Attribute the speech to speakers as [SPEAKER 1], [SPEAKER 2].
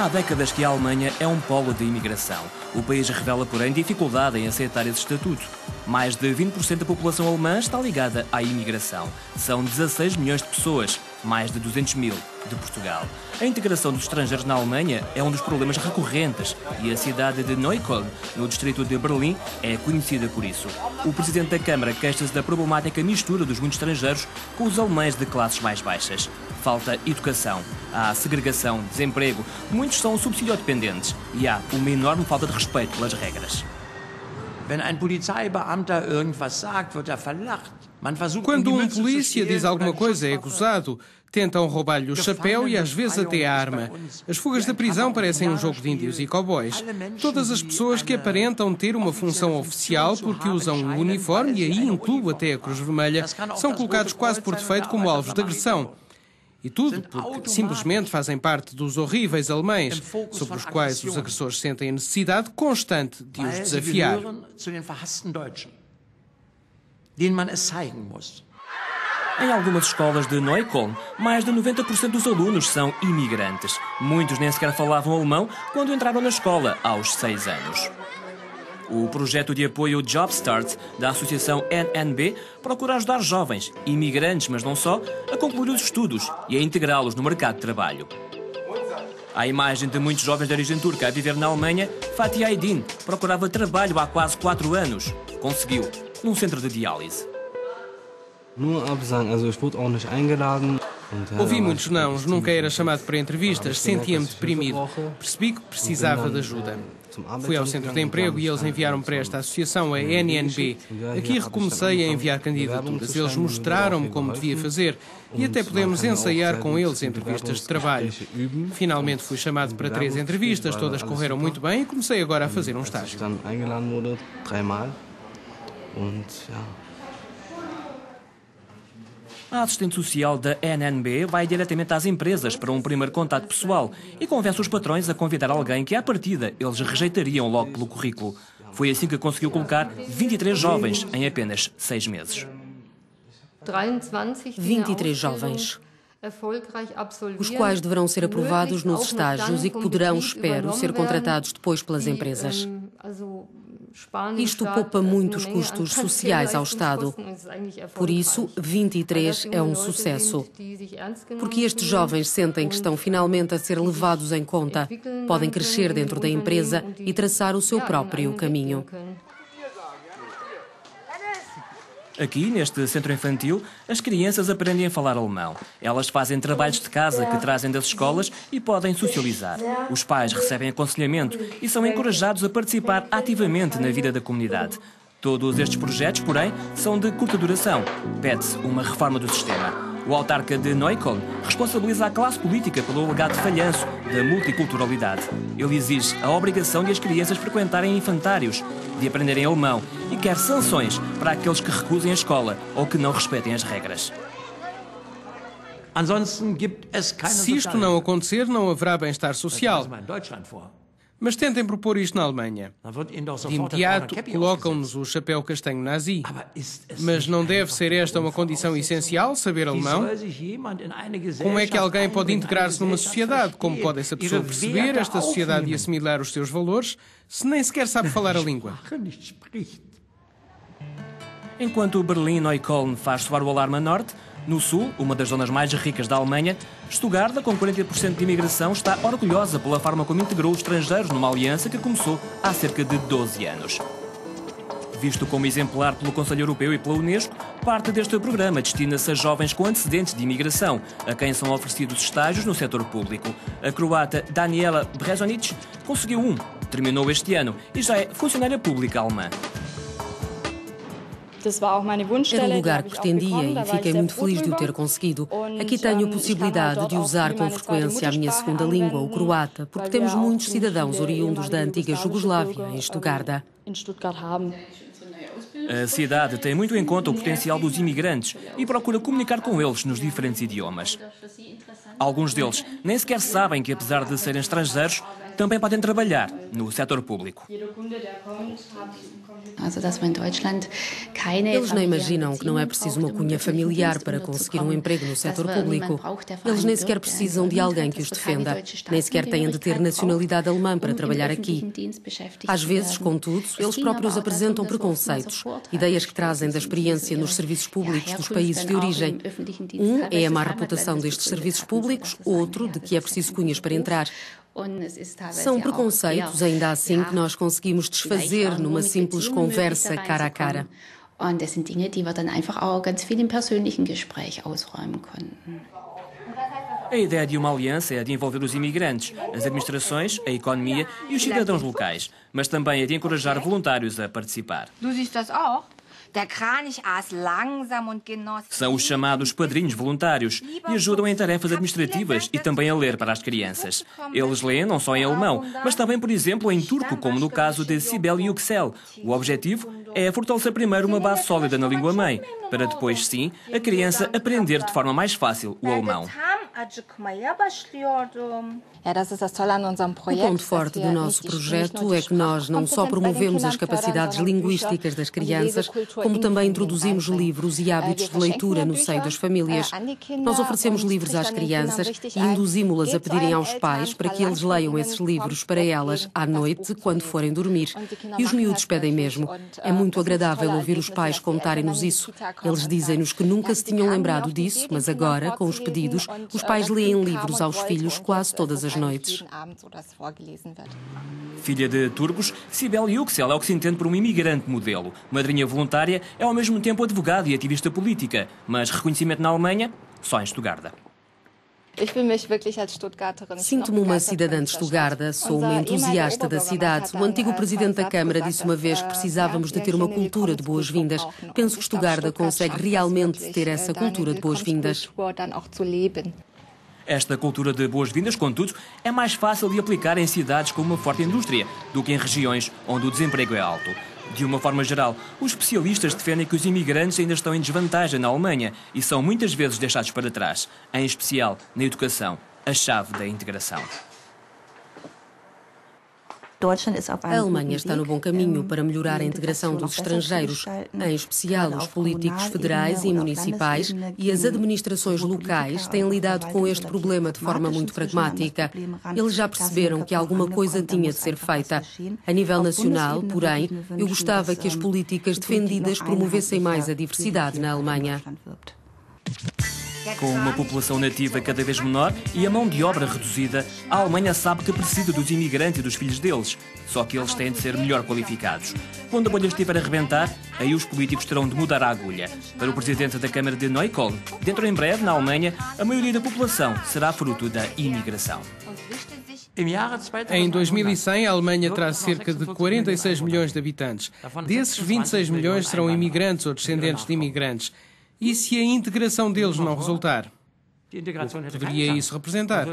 [SPEAKER 1] Há décadas que a Alemanha é um polo de imigração. O país revela, porém, dificuldade em aceitar esse estatuto. Mais de 20% da população alemã está ligada à imigração. São 16 milhões de pessoas, mais de 200 mil de Portugal. A integração dos estrangeiros na Alemanha é um dos problemas recorrentes e a cidade de Neukölln, no distrito de Berlim, é conhecida por isso. O presidente da Câmara queixa-se da problemática mistura dos muitos estrangeiros com os alemães de classes mais baixas. Falta educação, há segregação, desemprego, muitos são subsidiodependentes e há uma enorme falta de respeito pelas regras.
[SPEAKER 2] Quando um polícia diz alguma coisa, é gozado. Tentam roubar-lhe o chapéu e às vezes até a arma. As fugas da prisão parecem um jogo de índios e cowboys. Todas as pessoas que aparentam ter uma função oficial porque usam um uniforme, e aí incluo até a Cruz Vermelha, são colocados quase por defeito como alvos de agressão. E tudo porque simplesmente fazem parte dos horríveis alemães, sobre os quais os agressores sentem a necessidade constante de os desafiar.
[SPEAKER 1] Em algumas escolas de Neukölln, mais de 90% dos alunos são imigrantes. Muitos nem sequer falavam alemão quando entraram na escola aos 6 anos. O projeto de apoio Jobstart da associação NNB procura ajudar jovens, imigrantes, mas não só, a concluir os estudos e a integrá-los no mercado de trabalho. À imagem de muitos jovens de origem turca a viver na Alemanha, Fatih Aydin procurava trabalho há quase 4 anos. Conseguiu, num centro de diálise.
[SPEAKER 2] Ouvi muitos nãos, nunca era chamado para entrevistas, sentia-me deprimido. Percebi que precisava de ajuda. Fui ao centro de emprego e eles enviaram-me para esta associação, a NNB. Aqui recomecei a enviar candidaturas. Eles mostraram-me como devia fazer e até podemos ensaiar com eles entrevistas de trabalho. Finalmente fui chamado para 3 entrevistas, todas correram muito bem e comecei agora a fazer um estágio.
[SPEAKER 1] A assistente social da NNB vai diretamente às empresas para um primeiro contato pessoal e convence os patrões a convidar alguém que, à partida, eles rejeitariam logo pelo currículo. Foi assim que conseguiu colocar 23 jovens em apenas 6 meses.
[SPEAKER 3] 23 jovens, os quais deverão ser aprovados nos estágios e que poderão, espero, ser contratados depois pelas empresas. Isto poupa muitos custos sociais ao Estado. Por isso, 23 é um sucesso. Porque estes jovens sentem que estão finalmente a ser levados em conta, podem crescer dentro da empresa e traçar o seu próprio caminho.
[SPEAKER 1] Aqui, neste centro infantil, as crianças aprendem a falar alemão. Elas fazem trabalhos de casa que trazem das escolas e podem socializar. Os pais recebem aconselhamento e são encorajados a participar ativamente na vida da comunidade. Todos estes projetos, porém, são de curta duração. Pede-se uma reforma do sistema. O autarca de Neukölln responsabiliza a classe política pelo legado falhanço da multiculturalidade. Ele exige a obrigação de as crianças frequentarem infantários, de aprenderem alemão e quer sanções para aqueles que recusem a escola ou que não respeitem as regras.
[SPEAKER 2] Se isto não acontecer, não haverá bem-estar social. Mas tentem propor isto na Alemanha. De imediato, colocam-nos o chapéu castanho nazi. Mas não deve ser esta uma condição essencial, saber alemão? Como é que alguém pode integrar-se numa sociedade? Como pode essa pessoa perceber esta sociedade e assimilar os seus valores, se nem sequer sabe falar a língua?
[SPEAKER 1] Enquanto Berlim e Neukölln faz soar o alarme a norte, no sul, uma das zonas mais ricas da Alemanha, Stuttgart, com 40% de imigração, está orgulhosa pela forma como integrou os estrangeiros numa aliança que começou há cerca de 12 anos. Visto como exemplar pelo Conselho Europeu e pela Unesco, parte deste programa destina-se a jovens com antecedentes de imigração, a quem são oferecidos estágios no setor público. A croata Daniela Brezonic conseguiu um, terminou este ano e já é funcionária pública alemã.
[SPEAKER 3] Era o lugar que pretendia e fiquei muito feliz de o ter conseguido. Aqui tenho a possibilidade de usar com frequência a minha segunda língua, o croata, porque temos muitos cidadãos oriundos da antiga Jugoslávia, em Stuttgart.
[SPEAKER 1] A cidade tem muito em conta o potencial dos imigrantes e procura comunicar com eles nos diferentes idiomas. Alguns deles nem sequer sabem que, apesar de serem estrangeiros, também podem trabalhar no setor público.
[SPEAKER 3] Eles nem imaginam que não é preciso uma cunha familiar para conseguir um emprego no setor público. Eles nem sequer precisam de alguém que os defenda. Nem sequer têm de ter nacionalidade alemã para trabalhar aqui. Às vezes, contudo, eles próprios apresentam preconceitos, ideias que trazem da experiência nos serviços públicos dos países de origem. Um é a má reputação destes serviços públicos, outro de que é preciso cunhas para entrar. São preconceitos, ainda assim, que nós conseguimos desfazer numa simples conversa cara a cara.
[SPEAKER 1] A ideia de uma aliança é a de envolver os imigrantes, as administrações, a economia e os cidadãos locais, mas também a de encorajar voluntários a participar. São os chamados padrinhos voluntários e ajudam em tarefas administrativas e também a ler para as crianças. Eles leem não só em alemão, mas também, por exemplo, em turco, como no caso de Sibel Yüksel. O objetivo é fortalecer primeiro uma base sólida na língua-mãe, para depois, sim, a criança aprender de forma mais fácil o alemão.
[SPEAKER 3] O ponto forte do nosso projeto é que nós não só promovemos as capacidades linguísticas das crianças, como também introduzimos livros e hábitos de leitura no seio das famílias. Nós oferecemos livros às crianças e induzimos-las a pedirem aos pais para que eles leiam esses livros para elas à noite, quando forem dormir. E os miúdos pedem mesmo. É muito agradável ouvir os pais contarem-nos isso. Eles dizem-nos que nunca se tinham lembrado disso, mas agora, com os pedidos, os pais leem livros aos filhos quase todas as noites.
[SPEAKER 1] Filha de turcos, Sibel Yüksel é o que se entende por uma imigrante modelo. Madrinha voluntária, é ao mesmo tempo advogada e ativista política, mas reconhecimento na Alemanha só em Stuttgart.
[SPEAKER 3] Sinto-me uma cidadã de Stuttgart, sou uma entusiasta da cidade. O antigo presidente da Câmara disse uma vez que precisávamos de ter uma cultura de boas-vindas. Penso que Stuttgart consegue realmente ter essa cultura de boas-vindas.
[SPEAKER 1] Esta cultura de boas-vindas, contudo, é mais fácil de aplicar em cidades com uma forte indústria do que em regiões onde o desemprego é alto. De uma forma geral, os especialistas defendem que os imigrantes ainda estão em desvantagem na Alemanha e são muitas vezes deixados para trás, em especial na educação, a chave da integração.
[SPEAKER 3] A Alemanha está no bom caminho para melhorar a integração dos estrangeiros, em especial os políticos federais e municipais, e as administrações locais têm lidado com este problema de forma muito pragmática. Eles já perceberam que alguma coisa tinha de ser feita. A nível nacional, porém, eu gostava que as políticas defendidas promovessem mais a diversidade na Alemanha.
[SPEAKER 1] Com uma população nativa cada vez menor e a mão de obra reduzida, a Alemanha sabe que precisa dos imigrantes e dos filhos deles, só que eles têm de ser melhor qualificados. Quando a bolha estiver a rebentar, aí os políticos terão de mudar a agulha. Para o presidente da Câmara de Neukölln, dentro em breve, na Alemanha, a maioria da população será fruto da imigração.
[SPEAKER 2] Em 2100, a Alemanha terá cerca de 46 milhões de habitantes. Desses, 26 milhões serão imigrantes ou descendentes de imigrantes. E se a integração deles não resultar? O que poderia isso representar?